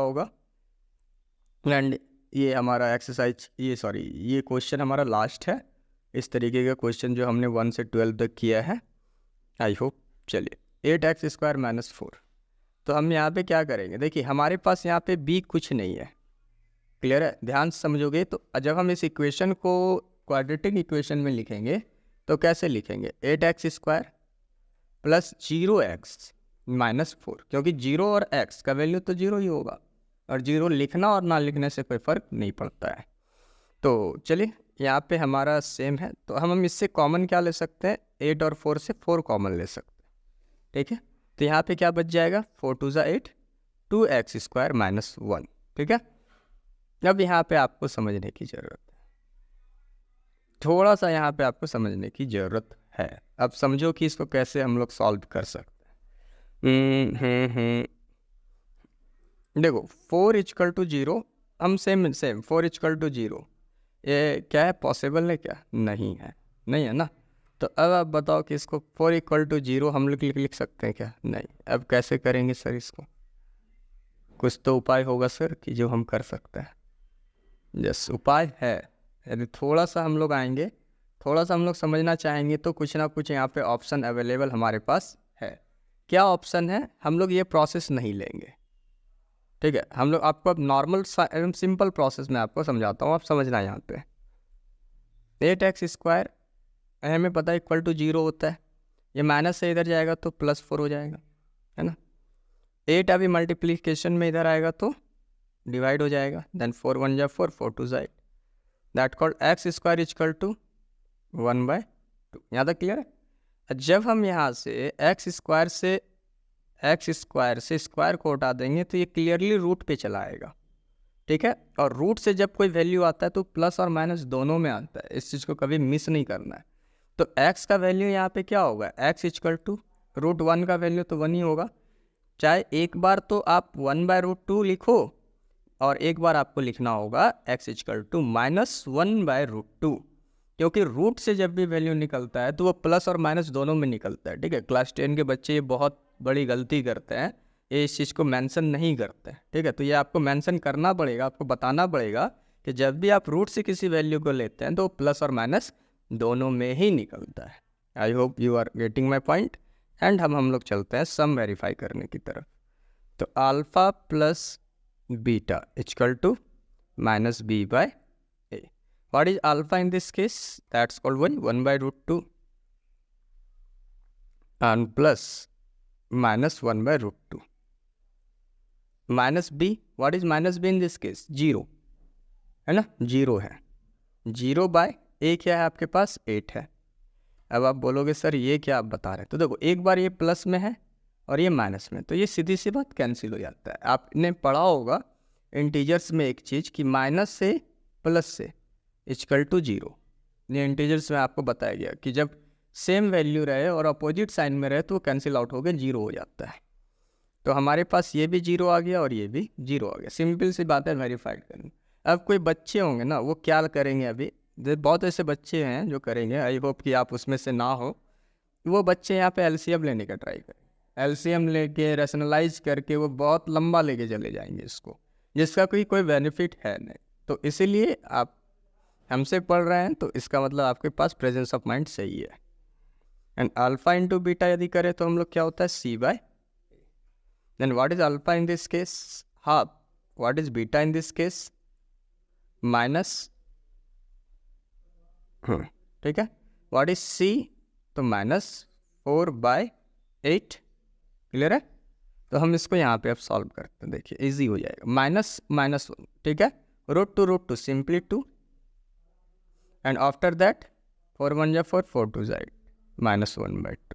होगा। एंड ये हमारा एक्सरसाइज ये क्वेश्चन हमारा लास्ट है। इस तरीके का क्वेश्चन जो हमने 1 से 12 तक किया है, आई होप। चलिए 8x² - 4। तो हम यहाँ पे क्या करेंगे, देखिए हमारे पास यहाँ पे b कुछ नहीं है। क्लियर है? ध्यान से समझोगे तो जब हम इस इक्वेशन को क्वाड्रेटिक इक्वेशन में लिखेंगे तो कैसे लिखेंगे, 8x² + 0x - 4, क्योंकि 0 और x का वैल्यू तो 0 ही होगा, और 0 लिखना और ना लिखने से कोई फ़र्क नहीं पड़ता है। तो चलिए यहाँ पे हमारा सेम है, तो हम इससे कॉमन क्या ले सकते हैं, 8 और 4 से 4 कॉमन ले सकते हैं। ठीक है, तो यहाँ पे क्या बच जाएगा, 4 2 = 8, 2x² - 1। ठीक है, अब यहाँ पे आपको समझने की ज़रूरत है, थोड़ा सा यहाँ पे आपको समझने की ज़रूरत है। अब समझो कि इसको कैसे हम लोग सॉल्व कर सकते हैं। देखो 4 = 0, हम सेम 4 = 0, ये क्या है, पॉसिबल है क्या, नहीं है, नहीं है ना। तो अब आप बताओ कि इसको 4 = 0 हम लोग लिख सकते हैं क्या, नहीं। अब कैसे करेंगे सर इसको, कुछ तो उपाय होगा सर कि जो हम कर सकते हैं। यस, उपाय है। यदि थोड़ा सा हम लोग आएंगे, थोड़ा सा हम लोग समझना चाहेंगे तो कुछ ना कुछ यहाँ पे ऑप्शन अवेलेबल हमारे पास है। क्या ऑप्शन है, हम लोग ये प्रोसेस नहीं लेंगे। ठीक है, हम लोग आपको अब नॉर्मल एकदम सिंपल प्रोसेस में आपको समझाता हूँ, आप समझना। यहाँ पे 8x² हमें पता है इक्वल टू 0 होता है, ये माइनस से इधर जाएगा तो +4 हो जाएगा, है ना। 8 अभी मल्टीप्लीकेशन में इधर आएगा तो डिवाइड हो जाएगा, देन 4 1 = 4, 4 2 = 8, दैट कॉल्ड x² = 1/2। यहाँ तक क्लियर है। जब हम यहाँ से x² से स्क्वायर को हटा देंगे तो ये क्लियरली रूट पे चला आएगा। ठीक है, और रूट से जब कोई वैल्यू आता है तो प्लस और माइनस दोनों में आता है, इस चीज़ को कभी मिस नहीं करना है। तो x का वैल्यू यहाँ पे क्या होगा, x = √1 का वैल्यू तो 1 ही होगा। चाहे एक बार तो आप 1/√2 लिखो, और एक बार आपको लिखना होगा x = -1/√2, क्योंकि रूट से जब भी वैल्यू निकलता है तो वो प्लस और माइनस दोनों में निकलता है। ठीक है, क्लास 10 के बच्चे ये बहुत बड़ी गलती करते हैं, ये इस चीज़ को मेंशन नहीं करते हैं। ठीक है, तो ये आपको मेंशन करना पड़ेगा, आपको बताना पड़ेगा कि जब भी आप रूट से किसी वैल्यू को लेते हैं तो प्लस और माइनस दोनों में ही निकलता है। I hope you are getting my point. And हम लोग चलते हैं सम वेरीफाई करने की तरफ। तो alpha plus beta = -b/a. What is alpha in this case? That's called 1/√2 and plus -1/√2. -b, what is -b in this case? 0, है ना, 0 है। 0/a क्या है आपके पास, 8 है। अब आप बोलोगे सर ये क्या आप बता रहे हैं, तो देखो एक बार ये प्लस में है और ये माइनस में, तो ये सीधी सी बात कैंसिल हो जाता है। आपने पढ़ा होगा इंटीजर्स में एक चीज़ कि माइनस से प्लस से = 0। ये इंटीजर्स में आपको बताया गया कि जब सेम वैल्यू रहे और अपोजिट साइन में रहे तो वो कैंसिल आउट होकर 0 हो जाता है। तो हमारे पास ये भी 0 आ गया और ये भी 0 आ गया। सिंपल सी बात है वेरीफाइड करनी। अब कोई बच्चे होंगे ना, वो क्या करेंगे, अभी बहुत ऐसे बच्चे हैं जो करेंगे, आई होप कि आप उसमें से ना हो। वो बच्चे यहाँ पे एलसीएम लेने का ट्राई करें, एलसीएम लेके रैशनलाइज करके वो बहुत लंबा लेके चले जाएंगे इसको, जिसका कोई बेनिफिट है नहीं। तो इसीलिए आप हमसे पढ़ रहे हैं तो इसका मतलब आपके पास प्रेजेंस ऑफ माइंड सही है। एंड अल्फा इंटू बीटा यदि करें तो हम लोग क्या होता है, c/, then what is alpha in this case, half, what is beta in this case, minus, ठीक है, व्हाट इज c, तो -4/8। क्लियर है, तो हम इसको यहाँ पे अब सॉल्व करते हैं, देखिए इजी हो जाएगा, -1, ठीक है, √2 सिंपली 2, and after that 4 1 = 4, 4 2 = 8, -1/2.